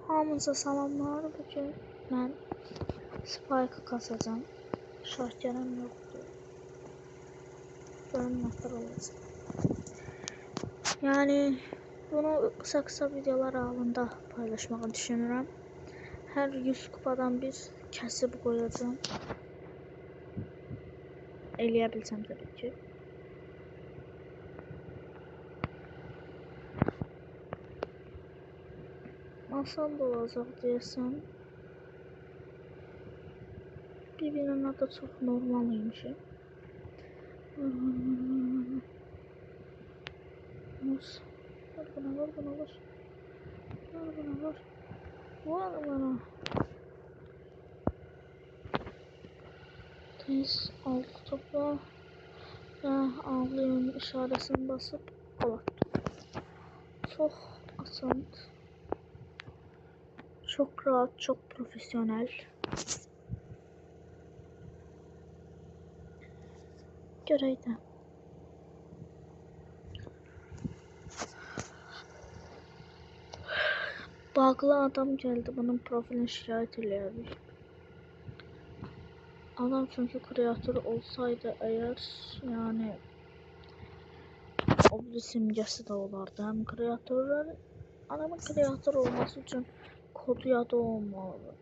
Hamınıza salamlar. Bugün mən Spike kasacağım. Şarkərim yoxdur. Görün nətər olacaq. Yəni bunu qısa videolar halında paylaşmağı düşünürəm. Hər 100 kupadan bir kəsib qoyacağım. Eləyə bilsəm təbii ki. Asan da olacaq deyəsən. Bir-birinin adı çox normal imiş. Vur buna. Tez altı topla və ağlayın işarəsini basıb gol atdım. Çox asan, çox rahat, çox profesyonel. Görək də. Bağlı adam geldi, bunun profilini şikayet elədik. Adam çünkü kreatör olsaydı eğer, yani o bir simgesi de olardı. Hem kreatörler, adamın kreatör olması için kodu ya da olmalı.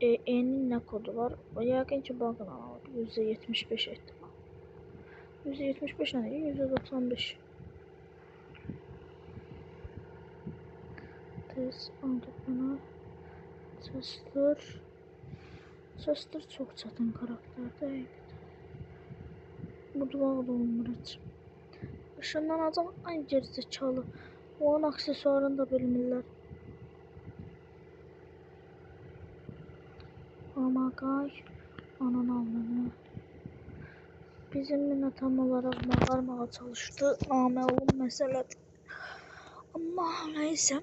E'nin ne kodu var? O yakın ki bakın abi, %75 ihtimal. %75 ne değil? %95. Tez aldık bunu. Chester çok çatın karakter değil. Bu duvar olunur hiç. Işından adam aynı gerizekalı. Onun aksesuarını da bilmirlər. Amagay. Anan almanı. Bizimle tam olarak bağırmaya çalıştı. Naməlum məsələdir. Amma neyse.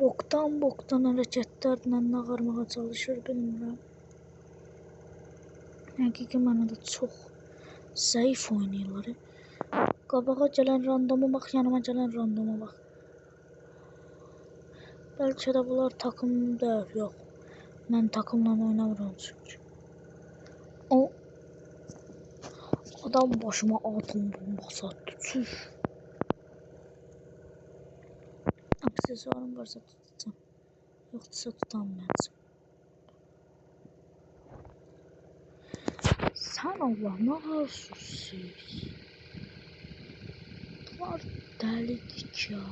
Boktan hareketlerle bağırmaya çalışır bilmirəm. Həqiqi mənada çox zayıf oynayırlar. Qabağa gələn randoma bax, yanıma gələn randoma bax. Bəlkə də bunlar takımda yox. Mən takımla oynamıram çünki. O adam başıma atom bombası attı. Çüş. Aksesuarım varsa tutacağım. Yoxsa tutamayacağım. Sən Allah nə arsızsız. Bunlar dəlidik ya.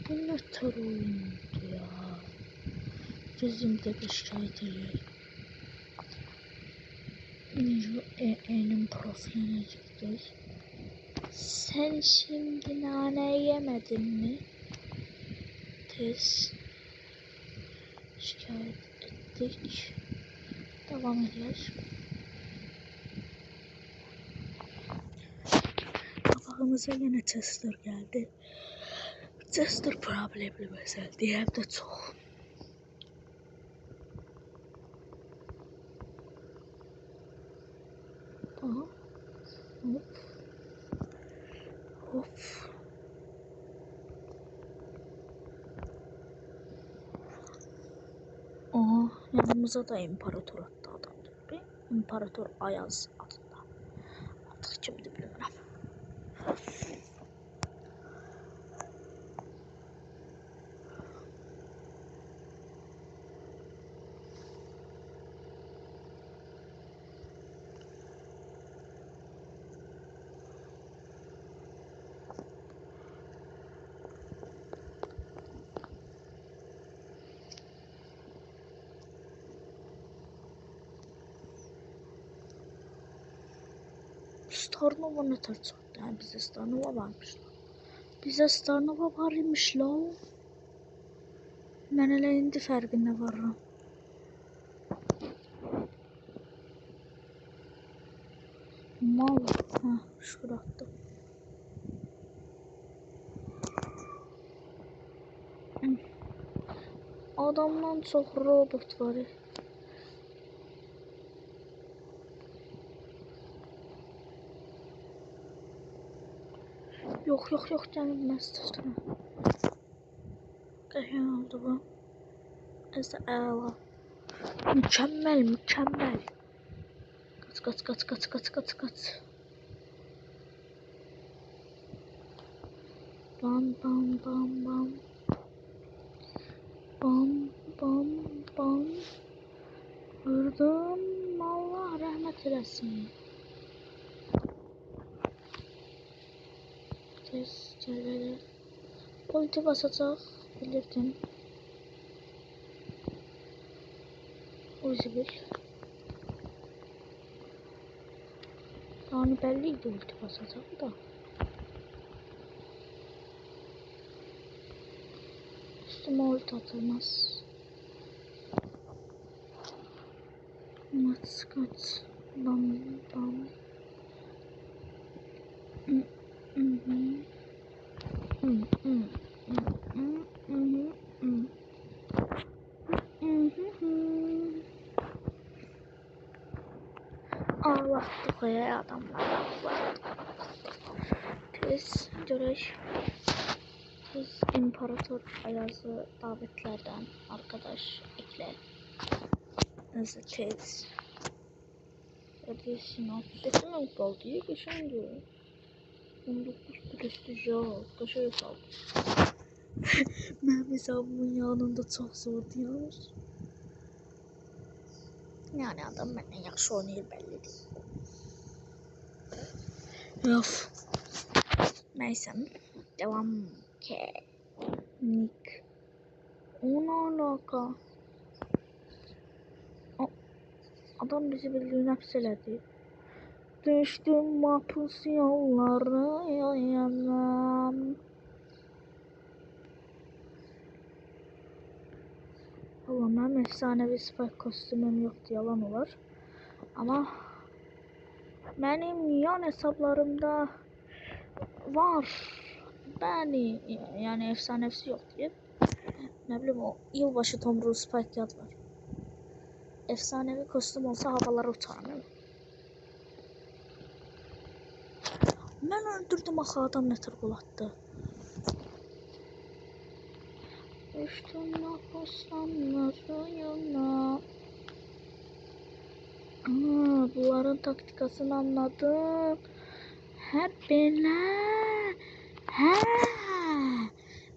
Bu nə tər oyundur ya. Bizim de bir şikayet ediyor. E'nin profiline girdik. Sen şimdi nane yemedin mi? Tez şikayet ettik. Devam ediyoruz. Kabağımıza yine Chester geldi. Chester problemli mesela diğer de çok. Aha. Hop. Aha, yanımıza da imparator attı adam. Bir imparator Ayaz adında. Artık kimdi bilmiyorum. Starnova ne tər çıxdı? Hə, bizə Starnova varmış. Bizə Starnova var imiş la. Mən elə indi fərqində varım. Mal. Hə, şükür atdım. Adamdan çox robot var. Yok, gəlməz tutma. Qəşəng oldu bu. Əla. Mükemmel, mükemmel. Kaç. Bam. Vurdum. Allah rəhmət eləsin. Tez gəl. Politi basacaq. Bilirdim. Uzibil. Yani belliydi ulti basacaq da. Üstüme ulti atılmaz. Kaç. Bam. Allah koyaya adamlar Allah. Tez görək. Biz İmparator Ayazı davetlerden arkadaş ekle. Nasıl tez. Ödesin sesim yok oldu diye geçen diyor. 19 prestij ya. Kaça hesap. Benim hesabımın yanında çok zor diyor. Yani adam benden yaxşı oynayır belli değil. Of. Neyse. Devam ki. Nick. Ona alaka. Adam bizi bildiğin hapseledi. Düştüm mahpus yollara yanam. Allah benim efsanevi spike kostümüm yoktu, yalan olar. Ama benim yan hesaplarımda var. Yani efsanevisi yok diye. Ne bileyim o yılbaşı tomruğu spike yad var. Efsanevi kostüm olsa havalara uçarım. Ben öldürdüm axı adam nətər qol atdı. Düştüm mahpuslanlarına. Bunların taktikasını anladım. Hep belə.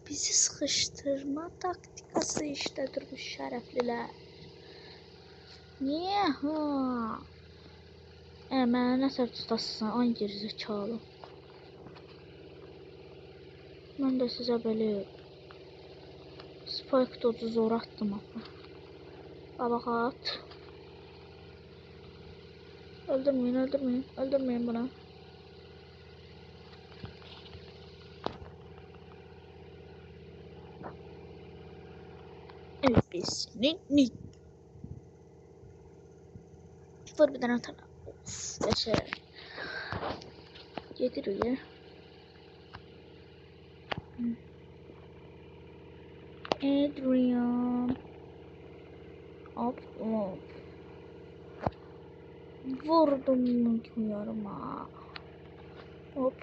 Bizi sıkıştırma taktikası işlədir bu şərəflilər. Niye ha? Mənə nəsə tutasın, ay gerizekalı. Mən də sizə belə spike dozu zor attım axı. Babaxat. Öldürmeyin buna. Evet biz Nick. Vur bir tane atalım. Of yaşa. Getir ya. Adrian. Hop. Vurdum yarıma. Hop.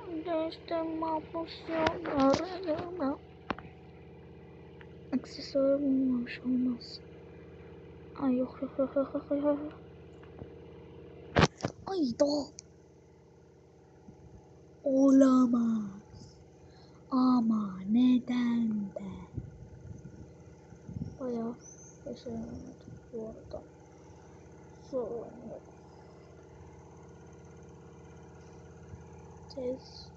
Düştüm mahpus yollarına. Aksesuarım olmamış olmaz. Ay yok. Ay da. Olamaz. Ama neden de? Bayağı yaşayamadım bu arada. Zorlanıyorum. Tez.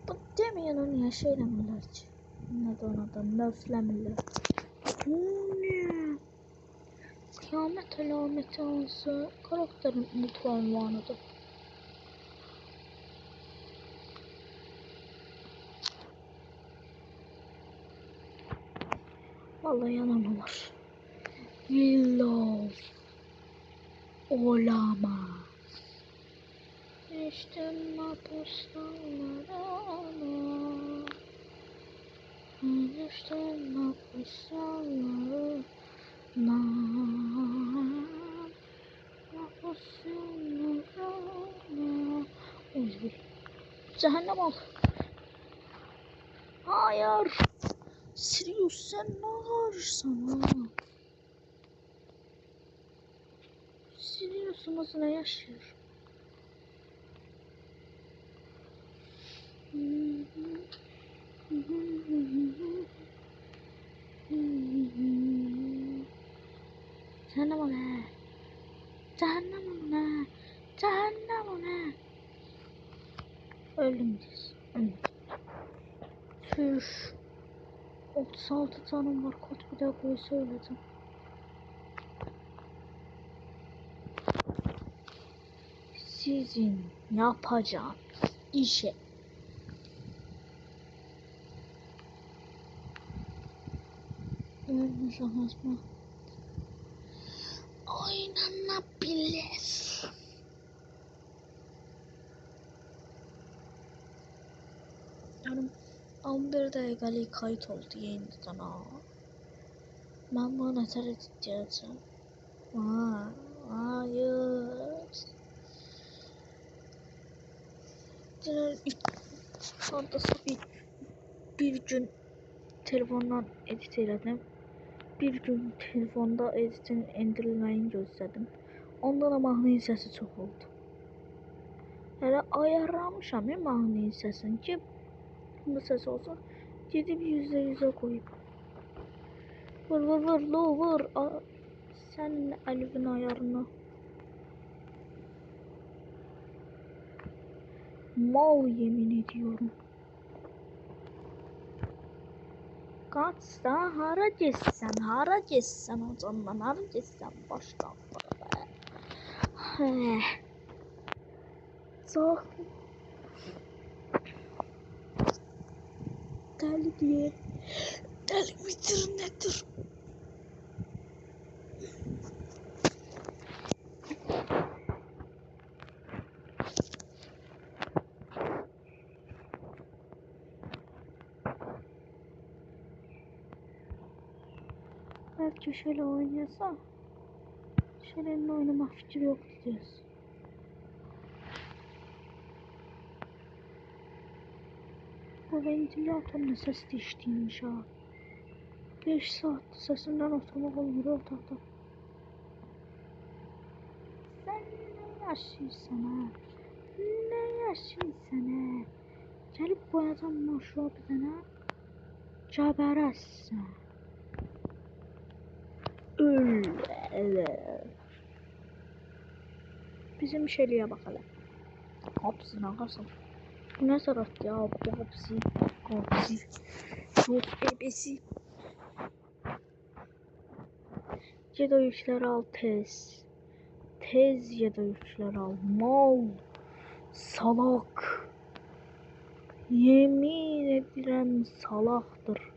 Bu demeyen onu yaşayamırlar ki. Neden adam nöflemirler. Ne? Kıyamet alameti olsa karakterin mutlu unvanıdır. Vallahi yalan olur. Willow. Olamaz. Düştüm mahpuslarına. Düştüm mahpuslarına. Mahpuslarına. Özgür. Cehennem ol. Hayır. Sirius sen ne ararsan ha? Sirius'umuz ne yaşıyor? Cehennem ol he. Cehennem ol he. Cehennem ol he. Öldüm biz. Tüş. 36 canım var. Kod bir daha böyle söyledim. Sizin yapacağınız işe oynayacağınız mı? Oynanabilir. Yani 11 dakikalık kayıt oldu yeniden ha. Ben buna ne tarafa gideceğim? Hayır. Sonrası bir gün telefondan edit elədim. Bir gün telefonda editin endirilməyini gözlədim. Onda da mahnının səsi çox oldu. Hələ ayarlamışam mahnının səsini ki, bu səs olsun. Gedib %100'e koyub. Vur, lo vur. Sən Əlifin ayarına. Mal yemin ediyorum. Kaçsa hara geçsen o zaman hara geçsen başka. Çok deli diye. Deli midir nedir? Belki şöyle oynasa. Şöyle oynama fikri yok diyoruz. Bu ventilatörün ses değiştiymiş ha. 5 saat sesinden oturmak olmuyor otaqda. Sen ne yaşıyorsun ha? Ne yaşıyorsun ha? Gelip boyacam maşruğa bir tane. Caberəssən. Öyle. Bizim şeyliğe bakalım. Hapsi ne kadar? Bu ne taraf ya? Bu hapsi. Hapsi. Çok ebesi. Yedo yükler al tez. Tez yedo yükler al. Mal. Salak. Yemin ederim salaktır.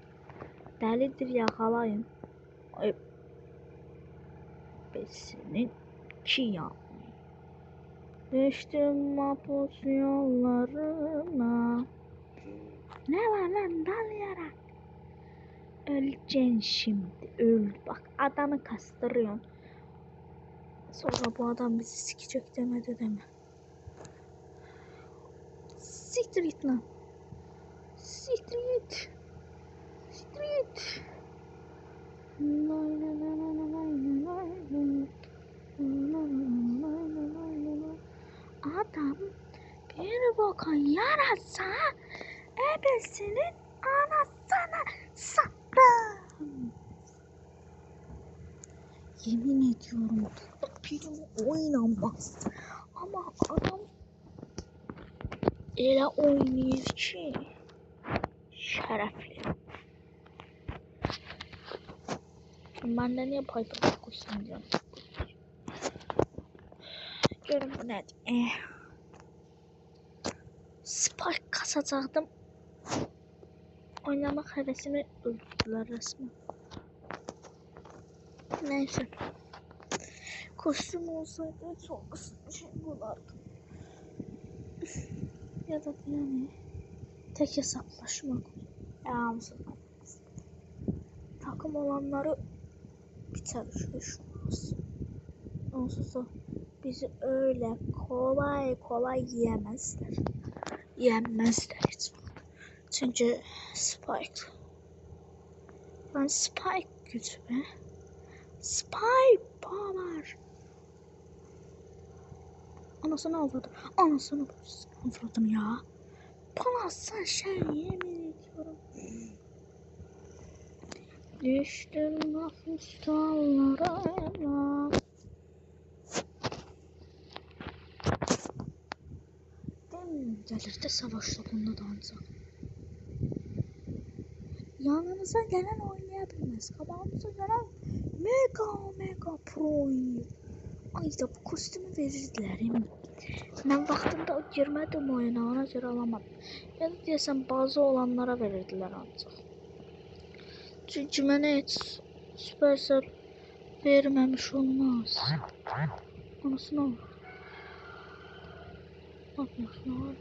Delidir yakalayın. Ay. Besinin ki ya. Düştüm mahpus yollarına. Ne var lan dalayarak? Öleceksin şimdi. Öl. Bak adamı kastırıyorsun. Sonra bu adam bizi sikecek demedi deme. Siktir git lan. Siktir git. Siktir git. Adam bir boka yarasa ebesinin anasını sattım. Yemin ediyorum film oynanmaz. Ama adam elə oynayır ki şərəfli. Məndə niyə Piper qoşsun deyəm. Görün bu nədir? Spike kasacaqdım. Oynamaq həvəsimi öldürdülər resmen. Neyse. Kostüm olsaydı çok şey bulardı. Ya da yani tek hesaplaşmak. Takım olanları biter şurası. Onsuz da bizi öyle kolay kolay yiyemezler. yenmezler hiç vaxt. Çünkü Spike. Ben Spike gücü. Spike power. Anasını avradım. Anasını avradım ya. Bana sen şey yemin ediyorum. Düştüm hafif dallara. Dem gelirdi savaşlarında da ancak. Yanınıza gelen oynayabilmez. Kabağınıza gelen mega pro. Ay da bu kostümü verirdiler. Ben vaxtında girmədim oyuna, ona görə alamadım. Ya da deyəsən bazı olanlara verirdilər ancaq. Çünki mənə heç Supercell verməmiş olmaz. Anasını al. Anasını al.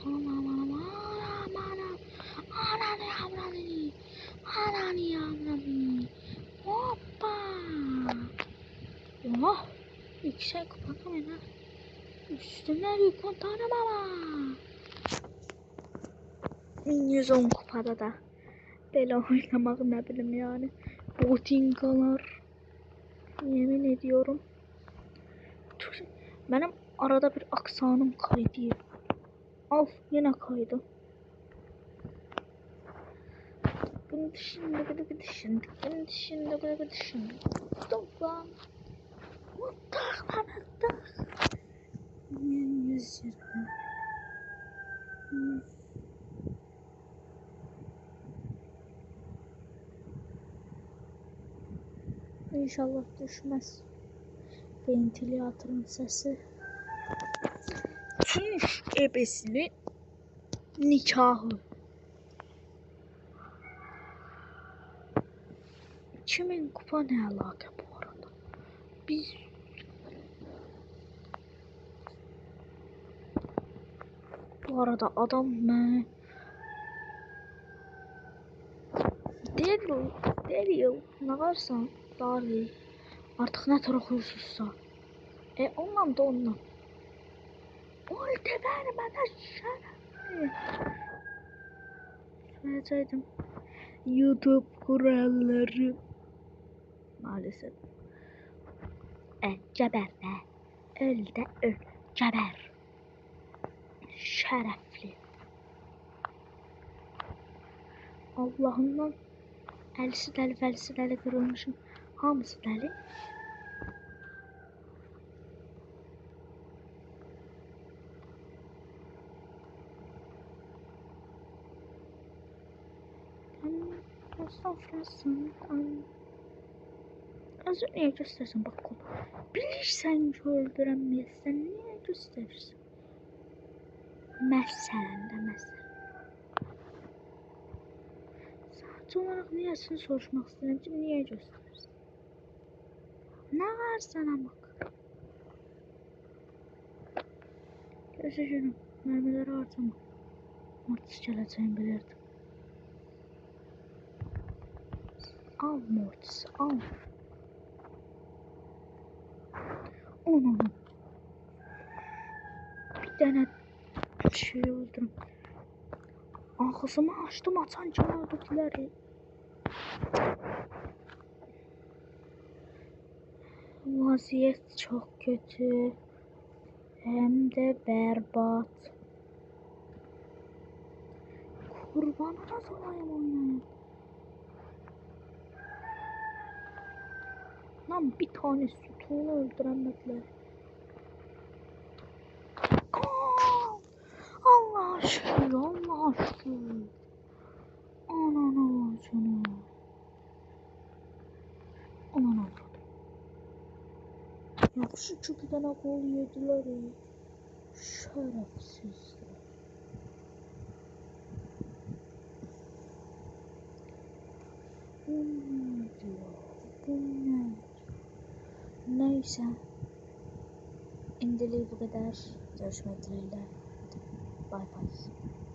Ananı. Hoppa. Oh. Yüksek kupada mı ne? Üstüne yükün tanımama. 1110 kupada da. Belə oynamaq nə bilim yani. Botinkalar. Yemin ediyorum. Benim arada bir aksanım kaydı. Al yine kaydı. Bunu düşündük. Toplam. Mutlak. 120. İnşallah düşmez. Ventilatörün sesi. Çüş ebesinin nikahı. Kimin kupa ne alaka bu arada? Biz bu arada adam ne? Daryl ne varsa Daryl artık ne tür okursunsa. Onunla. Ulti vermeden şeref. Söyleseydim. YouTube kuralları. Maalesef. Geber be. Öl de öl. Geber. Şerefli. Allah'ından əlisi dəli qırılmışım. Hamısı dəli. Az niye göstersin bak konu. Bilirsən ki öldürəməyəsən, niyə göstərirsən? Məsələn. Sadəcə olaraq niyəsini soruşmaq istəyirəm ki, niyə göstərirsən? Nə var sənə bak? Gözləşirəm, mərmiləri harcama. Mortis gələcəyini bilirdim. Al Mortis, al. Onu. Bir dənə şey öldürüm. Ağzımı açtım, açan kimi öldürdülər. Vaziyet çok kötü. Hem de berbat. Kurbanına olayım oynayın. Lan bir tane sütunu öldüremediler. Allah şükür. Ananı acını. Ananı acını. Yaxşı ki bir dənə gol yediler. Şerefsizler. Neyse. İndiliği bu kadar. Görüşmek dileğiyle. Bye bye.